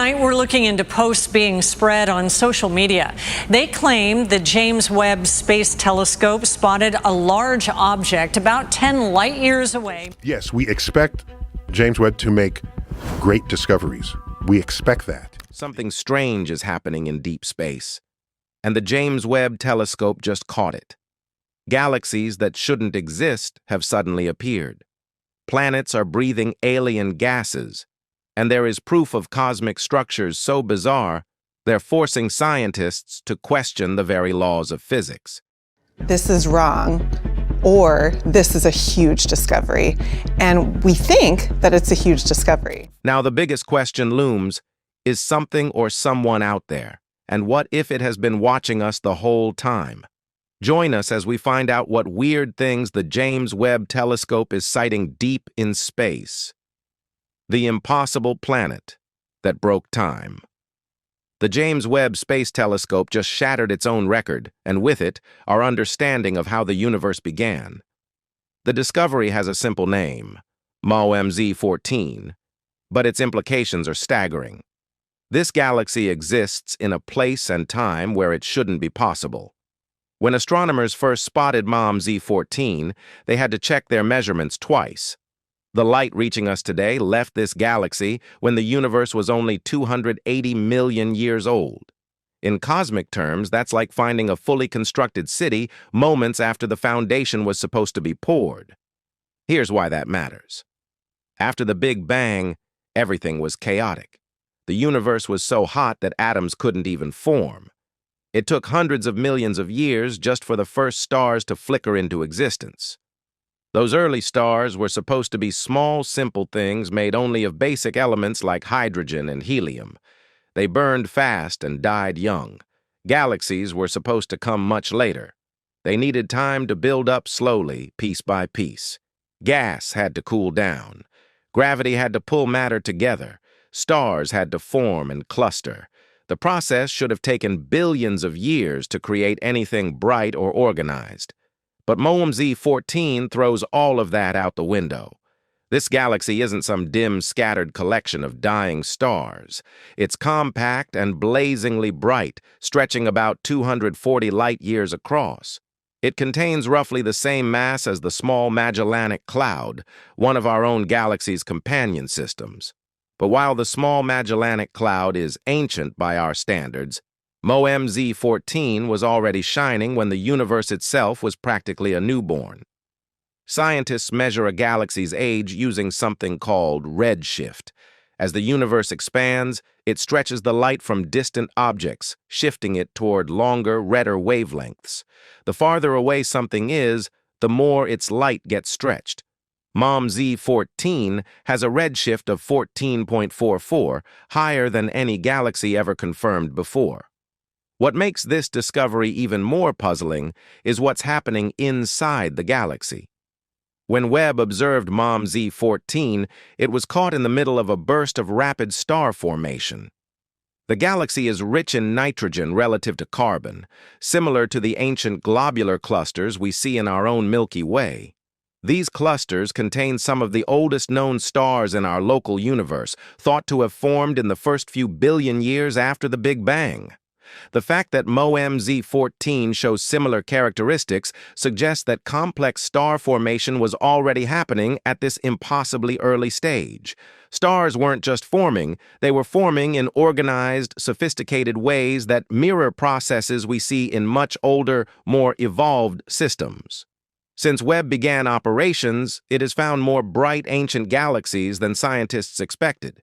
Tonight, we're looking into posts being spread on social media. They claim the James Webb Space Telescope spotted a large object about 10 light years away. Yes, we expect James Webb to make great discoveries. We expect that. Something strange is happening in deep space, and the James Webb Telescope just caught it. Galaxies that shouldn't exist have suddenly appeared. Planets are breathing alien gases, and there is proof of cosmic structures so bizarre, they're forcing scientists to question the very laws of physics. This is wrong, or this is a huge discovery, and we think that it's a huge discovery. Now the biggest question looms, is something or someone out there? And what if it has been watching us the whole time? Join us as we find out what weird things the James Webb Telescope is sighting deep in space. The impossible planet that broke time. The James Webb Space Telescope just shattered its own record, and with it, our understanding of how the universe began. The discovery has a simple name, MOMZ-14, but its implications are staggering. This galaxy exists in a place and time where it shouldn't be possible. When astronomers first spotted MOMZ-14, they had to check their measurements twice. The light reaching us today left this galaxy when the universe was only 280 million years old. In cosmic terms, that's like finding a fully constructed city moments after the foundation was supposed to be poured. Here's why that matters. After the Big Bang, everything was chaotic. The universe was so hot that atoms couldn't even form. It took hundreds of millions of years just for the first stars to flicker into existence. Those early stars were supposed to be small, simple things made only of basic elements like hydrogen and helium. They burned fast and died young. Galaxies were supposed to come much later. They needed time to build up slowly, piece by piece. Gas had to cool down. Gravity had to pull matter together. Stars had to form and cluster. The process should have taken billions of years to create anything bright or organized. But MOMZ-14 throws all of that out the window. This galaxy isn't some dim, scattered collection of dying stars. It's compact and blazingly bright, stretching about 240 light-years across. It contains roughly the same mass as the Small Magellanic Cloud, one of our own galaxy's companion systems. But while the Small Magellanic Cloud is ancient by our standards, MOMZ-14 was already shining when the universe itself was practically a newborn. Scientists measure a galaxy's age using something called redshift. As the universe expands, it stretches the light from distant objects, shifting it toward longer, redder wavelengths. The farther away something is, the more its light gets stretched. MOMZ-14 has a redshift of 14.44, higher than any galaxy ever confirmed before. What makes this discovery even more puzzling is what's happening inside the galaxy. When Webb observed MOMZ-14, it was caught in the middle of a burst of rapid star formation. The galaxy is rich in nitrogen relative to carbon, similar to the ancient globular clusters we see in our own Milky Way. These clusters contain some of the oldest known stars in our local universe, thought to have formed in the first few billion years after the Big Bang. The fact that MOMZ-14 shows similar characteristics suggests that complex star formation was already happening at this impossibly early stage. Stars weren't just forming, they were forming in organized, sophisticated ways that mirror processes we see in much older, more evolved systems. Since Webb began operations, it has found more bright ancient galaxies than scientists expected.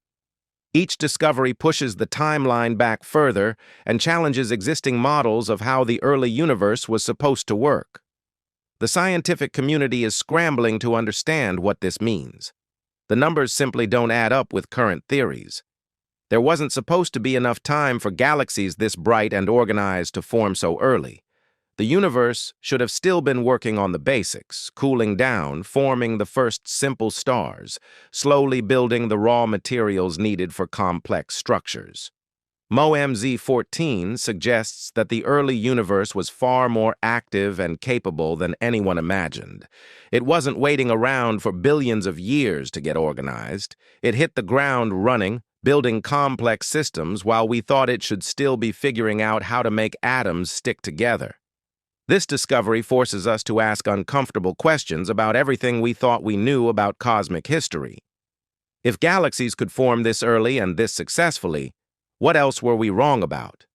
Each discovery pushes the timeline back further and challenges existing models of how the early universe was supposed to work. The scientific community is scrambling to understand what this means. The numbers simply don't add up with current theories. There wasn't supposed to be enough time for galaxies this bright and organized to form so early. The universe should have still been working on the basics, cooling down, forming the first simple stars, slowly building the raw materials needed for complex structures. MOMZ-14 suggests that the early universe was far more active and capable than anyone imagined. It wasn't waiting around for billions of years to get organized. It hit the ground running, building complex systems while we thought it should still be figuring out how to make atoms stick together. This discovery forces us to ask uncomfortable questions about everything we thought we knew about cosmic history. If galaxies could form this early and this successfully, what else were we wrong about?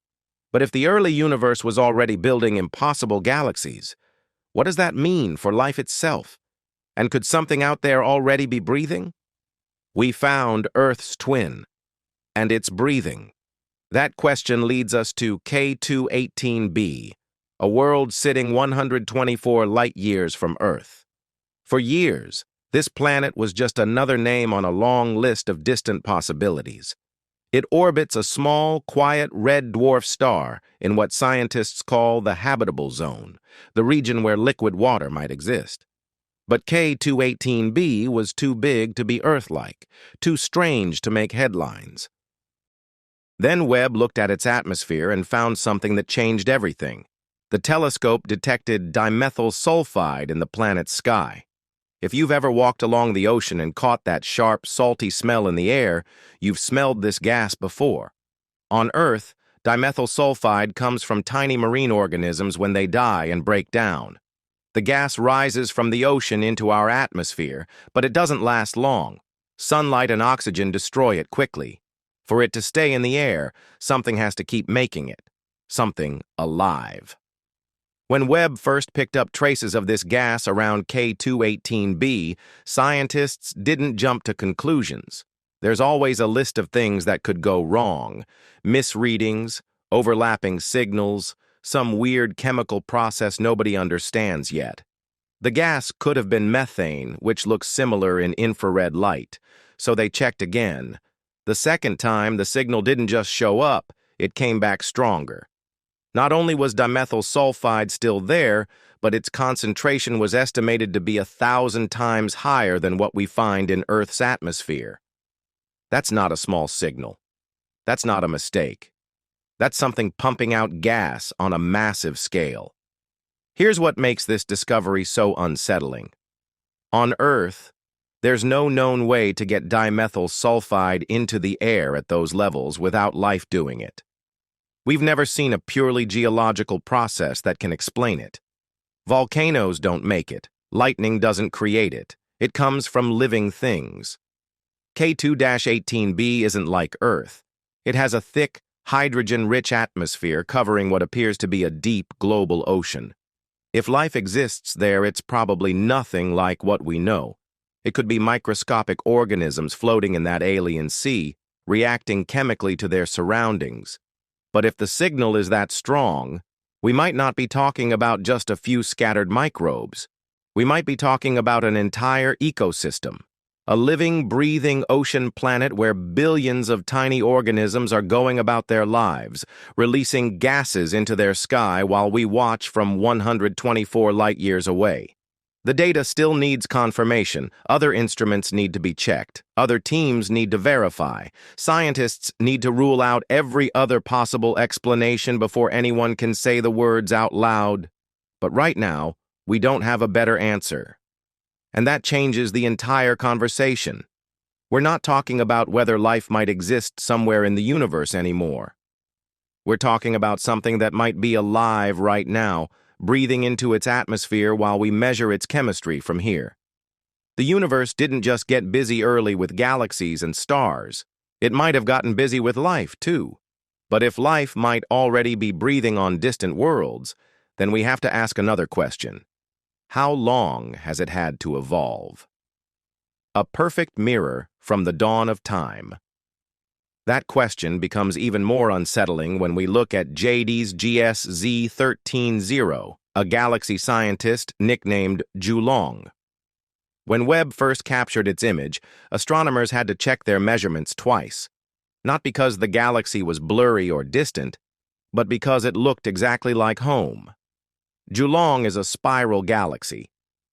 But if the early universe was already building impossible galaxies, what does that mean for life itself? And could something out there already be breathing? We found Earth's twin, and it's breathing. That question leads us to K218b, a world sitting 124 light-years from Earth. For years, this planet was just another name on a long list of distant possibilities. It orbits a small, quiet red dwarf star in what scientists call the habitable zone, the region where liquid water might exist. But K218b was too big to be Earth-like, too strange to make headlines. Then Webb looked at its atmosphere and found something that changed everything. The telescope detected dimethyl sulfide in the planet's sky. If you've ever walked along the ocean and caught that sharp, salty smell in the air, you've smelled this gas before. On Earth, dimethyl sulfide comes from tiny marine organisms when they die and break down. The gas rises from the ocean into our atmosphere, but it doesn't last long. Sunlight and oxygen destroy it quickly. For it to stay in the air, something has to keep making it. Something alive. When Webb first picked up traces of this gas around K218b, scientists didn't jump to conclusions. There's always a list of things that could go wrong. Misreadings, overlapping signals, some weird chemical process nobody understands yet. The gas could have been methane, which looks similar in infrared light, so they checked again. The second time, the signal didn't just show up, it came back stronger. Not only was dimethyl sulfide still there, but its concentration was estimated to be 1,000 times higher than what we find in Earth's atmosphere. That's not a small signal. That's not a mistake. That's something pumping out gas on a massive scale. Here's what makes this discovery so unsettling. On Earth, there's no known way to get dimethyl sulfide into the air at those levels without life doing it. We've never seen a purely geological process that can explain it. Volcanoes don't make it. Lightning doesn't create it. It comes from living things. K2-18b isn't like Earth. It has a thick, hydrogen-rich atmosphere covering what appears to be a deep global ocean. If life exists there, it's probably nothing like what we know. It could be microscopic organisms floating in that alien sea, reacting chemically to their surroundings. But if the signal is that strong, we might not be talking about just a few scattered microbes. We might be talking about an entire ecosystem, a living, breathing ocean planet where billions of tiny organisms are going about their lives, releasing gases into their sky while we watch from 124 light-years away. The data still needs confirmation. Other instruments need to be checked. Other teams need to verify. Scientists need to rule out every other possible explanation before anyone can say the words out loud. But right now, we don't have a better answer. And that changes the entire conversation. We're not talking about whether life might exist somewhere in the universe anymore. We're talking about something that might be alive right now, breathing into its atmosphere while we measure its chemistry from here. The universe didn't just get busy early with galaxies and stars. It might have gotten busy with life, too. But if life might already be breathing on distant worlds, then we have to ask another question. How long has it had to evolve? A perfect mirror from the dawn of time. That question becomes even more unsettling when we look at JD's GSZ-13-0, a galaxy scientist nicknamed Julong. When Webb first captured its image, astronomers had to check their measurements twice, not because the galaxy was blurry or distant, but because it looked exactly like home. Julong is a spiral galaxy.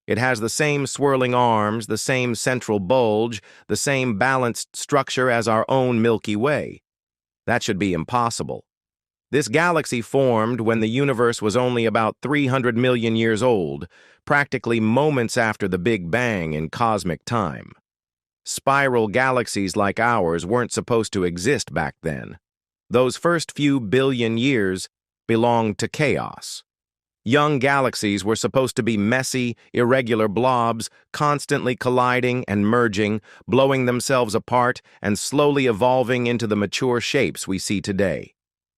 It has the same swirling arms, the same central bulge, the same balanced structure as our own Milky Way. That should be impossible. This galaxy formed when the universe was only about 300 million years old, practically moments after the Big Bang in cosmic time. Spiral galaxies like ours weren't supposed to exist back then. Those first few billion years belonged to chaos. Young galaxies were supposed to be messy, irregular blobs, constantly colliding and merging, blowing themselves apart and slowly evolving into the mature shapes we see today.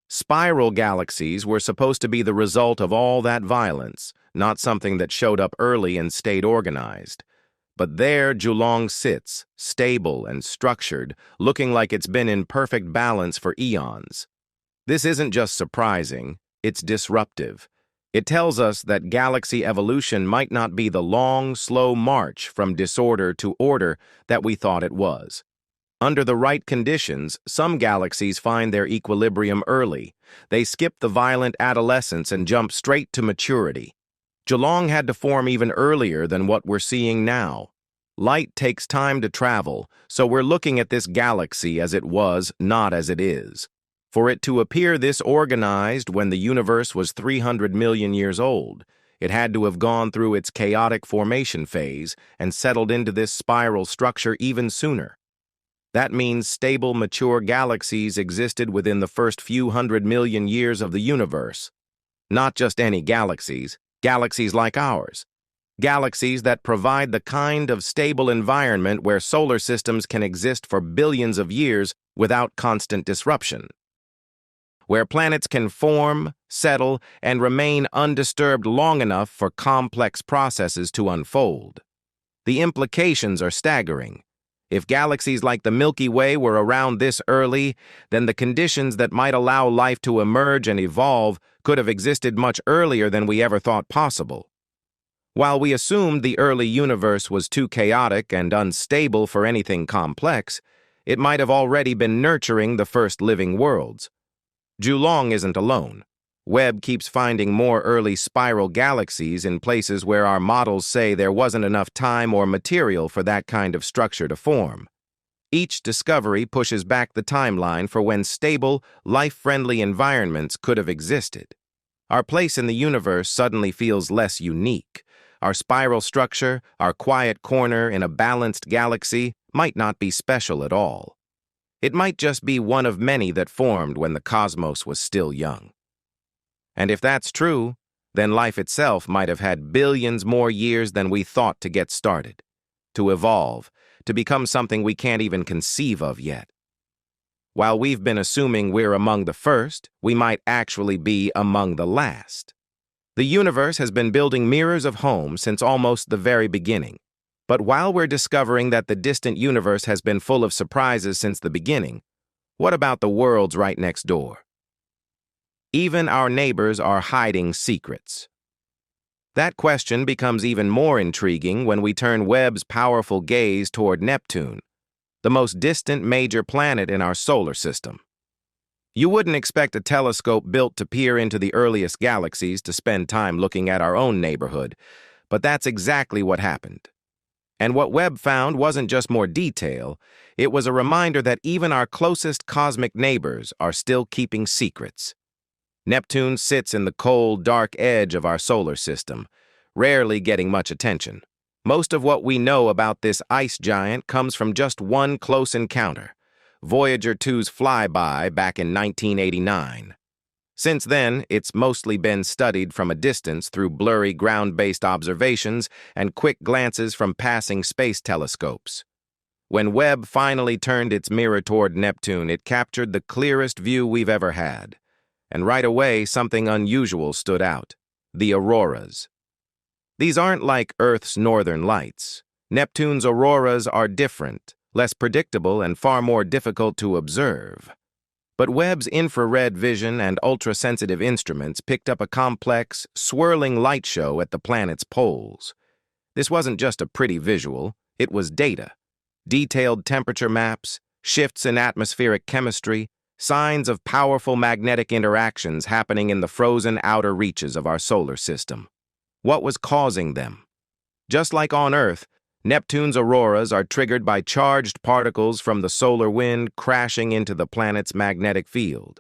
Spiral galaxies were supposed to be the result of all that violence, not something that showed up early and stayed organized. But there Julong sits, stable and structured, looking like it's been in perfect balance for eons. This isn't just surprising, it's disruptive. It tells us that galaxy evolution might not be the long, slow march from disorder to order that we thought it was. Under the right conditions, some galaxies find their equilibrium early. They skip the violent adolescence and jump straight to maturity. Julong had to form even earlier than what we're seeing now. Light takes time to travel, so we're looking at this galaxy as it was, not as it is. For it to appear this organized when the universe was 300 million years old, it had to have gone through its chaotic formation phase and settled into this spiral structure even sooner. That means stable, mature galaxies existed within the first few 100 million years of the universe. Not just any galaxies like ours. Galaxies that provide the kind of stable environment where solar systems can exist for billions of years without constant disruption. Where planets can form, settle, and remain undisturbed long enough for complex processes to unfold. The implications are staggering. If galaxies like the Milky Way were around this early, then the conditions that might allow life to emerge and evolve could have existed much earlier than we ever thought possible. While we assumed the early universe was too chaotic and unstable for anything complex, it might have already been nurturing the first living worlds. Julong isn't alone. Webb keeps finding more early spiral galaxies in places where our models say there wasn't enough time or material for that kind of structure to form. Each discovery pushes back the timeline for when stable, life-friendly environments could have existed. Our place in the universe suddenly feels less unique. Our spiral structure, our quiet corner in a balanced galaxy, might not be special at all. It might just be one of many that formed when the cosmos was still young. And if that's true, then life itself might have had billions more years than we thought to get started, to evolve, to become something we can't even conceive of yet. While we've been assuming we're among the first, we might actually be among the last. The universe has been building mirrors of home since almost the very beginning. But while we're discovering that the distant universe has been full of surprises since the beginning, what about the worlds right next door? Even our neighbors are hiding secrets. That question becomes even more intriguing when we turn Webb's powerful gaze toward Neptune, the most distant major planet in our solar system. You wouldn't expect a telescope built to peer into the earliest galaxies to spend time looking at our own neighborhood, but that's exactly what happened. And what Webb found wasn't just more detail, it was a reminder that even our closest cosmic neighbors are still keeping secrets. Neptune sits in the cold, dark edge of our solar system, rarely getting much attention. Most of what we know about this ice giant comes from just one close encounter, Voyager 2's flyby back in 1989. Since then, it's mostly been studied from a distance through blurry ground-based observations and quick glances from passing space telescopes. When Webb finally turned its mirror toward Neptune, it captured the clearest view we've ever had. And right away, something unusual stood out: the auroras. These aren't like Earth's northern lights. Neptune's auroras are different, less predictable, and far more difficult to observe. But Webb's infrared vision and ultra-sensitive instruments picked up a complex, swirling light show at the planet's poles. This wasn't just a pretty visual, it was data. Detailed temperature maps, shifts in atmospheric chemistry, signs of powerful magnetic interactions happening in the frozen outer reaches of our solar system. What was causing them? Just like on Earth, Neptune's auroras are triggered by charged particles from the solar wind crashing into the planet's magnetic field.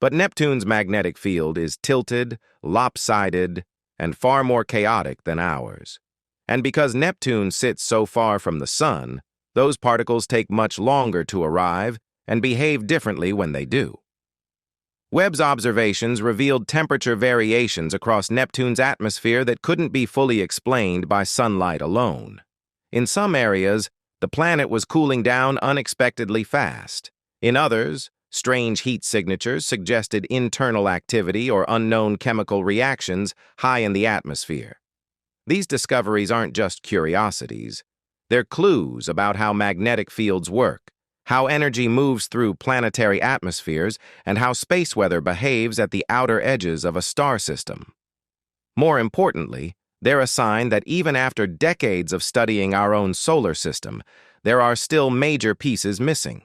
But Neptune's magnetic field is tilted, lopsided, and far more chaotic than ours. And because Neptune sits so far from the sun, Those particles take much longer to arrive and behave differently when they do. Webb's observations revealed temperature variations across Neptune's atmosphere that couldn't be fully explained by sunlight alone. In some areas, the planet was cooling down unexpectedly fast. In others, strange heat signatures suggested internal activity or unknown chemical reactions high in the atmosphere. These discoveries aren't just curiosities. They're clues about how magnetic fields work, how energy moves through planetary atmospheres, and how space weather behaves at the outer edges of a star system. More importantly, they're a sign that even after decades of studying our own solar system, there are still major pieces missing.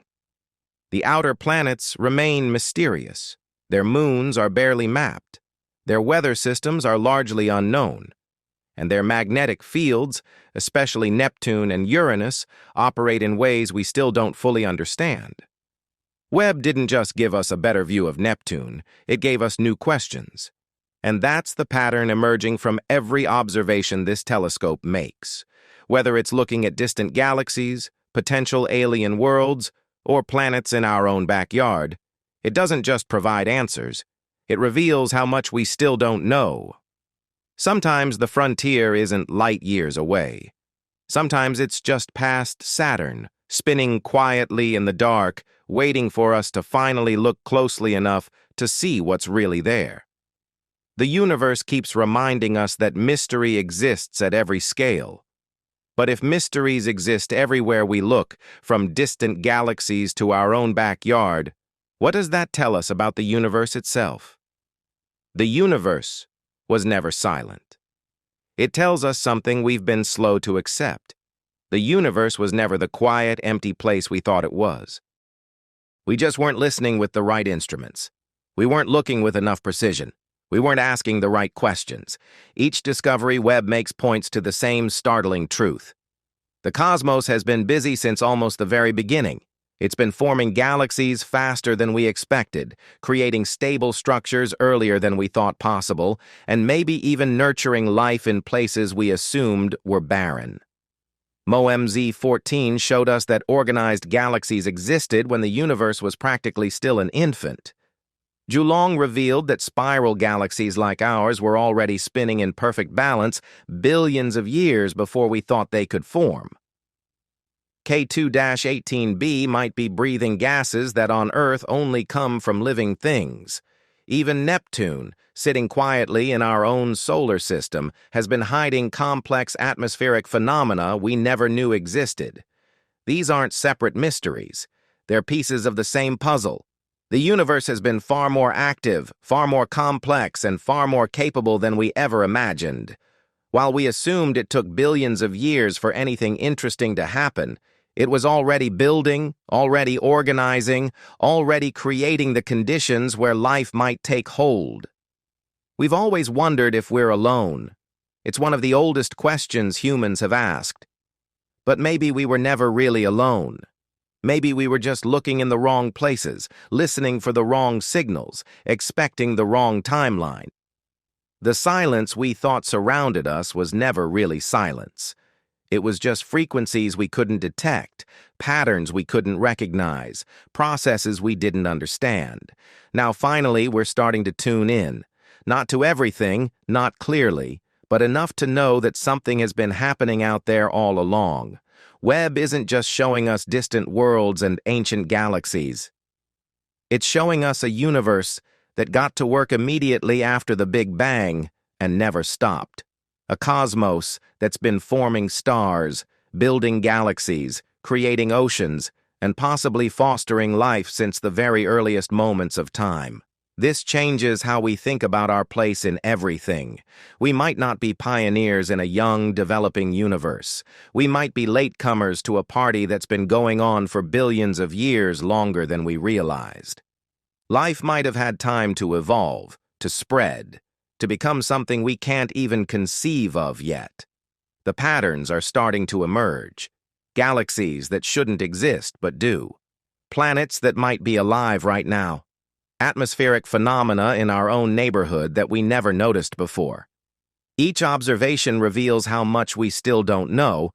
The outer planets remain mysterious. Their moons are barely mapped. Their weather systems are largely unknown. And their magnetic fields, especially Neptune and Uranus, operate in ways we still don't fully understand. Webb didn't just give us a better view of Neptune, it gave us new questions. And that's the pattern emerging from every observation this telescope makes. Whether it's looking at distant galaxies, potential alien worlds, or planets in our own backyard, it doesn't just provide answers, it reveals how much we still don't know. Sometimes the frontier isn't light years away. Sometimes it's just past Saturn, spinning quietly in the dark, waiting for us to finally look closely enough to see what's really there. The universe keeps reminding us that mystery exists at every scale. But if mysteries exist everywhere we look, from distant galaxies to our own backyard, what does that tell us about the universe itself? The universe was never silent. It tells us something we've been slow to accept. The universe was never the quiet, empty place we thought it was. We just weren't listening with the right instruments. We weren't looking with enough precision. We weren't asking the right questions. Each discovery Webb makes points to the same startling truth. The cosmos has been busy since almost the very beginning. It's been forming galaxies faster than we expected, creating stable structures earlier than we thought possible, and maybe even nurturing life in places we assumed were barren. MOMZ 14 showed us that organized galaxies existed when the universe was practically still an infant. Julong revealed that spiral galaxies like ours were already spinning in perfect balance billions of years before we thought they could form. K2-18b might be breathing gases that on Earth only come from living things. Even Neptune, sitting quietly in our own solar system, has been hiding complex atmospheric phenomena we never knew existed. These aren't separate mysteries. They're pieces of the same puzzle. The universe has been far more active, far more complex, and far more capable than we ever imagined. While we assumed it took billions of years for anything interesting to happen, it was already building, already organizing, already creating the conditions where life might take hold. We've always wondered if we're alone. It's one of the oldest questions humans have asked. But maybe we were never really alone. Maybe we were just looking in the wrong places, listening for the wrong signals, expecting the wrong timeline. The silence we thought surrounded us was never really silence. It was just frequencies we couldn't detect, patterns we couldn't recognize, processes we didn't understand. Now finally we're starting to tune in. Not to everything, not clearly, but enough to know that something has been happening out there all along. Webb isn't just showing us distant worlds and ancient galaxies. It's showing us a universe that got to work immediately after the Big Bang and never stopped. A cosmos that's been forming stars, building galaxies, creating oceans, and possibly fostering life since the very earliest moments of time. This changes how we think about our place in everything. We might not be pioneers in a young, developing universe. We might be latecomers to a party that's been going on for billions of years longer than we realized. Life might have had time to evolve, to spread, to become something we can't even conceive of yet. The patterns are starting to emerge. Galaxies that shouldn't exist but do. Planets that might be alive right now. Atmospheric phenomena in our own neighborhood that we never noticed before. Each observation reveals how much we still don't know,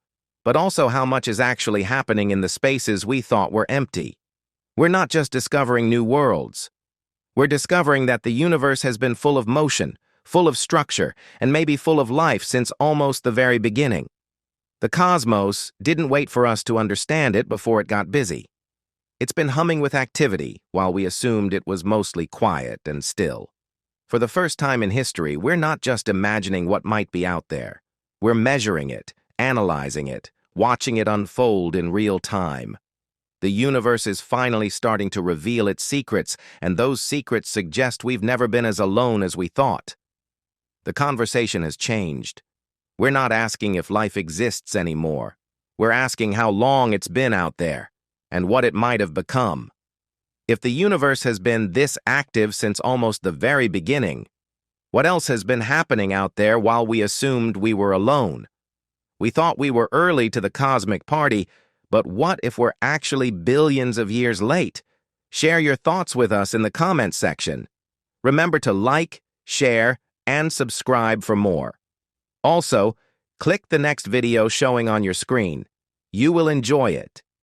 but also how much is actually happening in the spaces we thought were empty. We're not just discovering new worlds. We're discovering that the universe has been full of motion, full of structure, and maybe full of life since almost the very beginning. The cosmos didn't wait for us to understand it before it got busy. It's been humming with activity while we assumed it was mostly quiet and still. For the first time in history, we're not just imagining what might be out there. We're measuring it, analyzing it, watching it unfold in real time. The universe is finally starting to reveal its secrets, and those secrets suggest we've never been as alone as we thought. The conversation has changed. We're not asking if life exists anymore. We're asking how long it's been out there, and what it might have become. If the universe has been this active since almost the very beginning, what else has been happening out there while we assumed we were alone? We thought we were early to the cosmic party, but what if we're actually billions of years late? Share your thoughts with us in the comments section. Remember to like, share, and subscribe for more. Also, click the next video showing on your screen. You will enjoy it.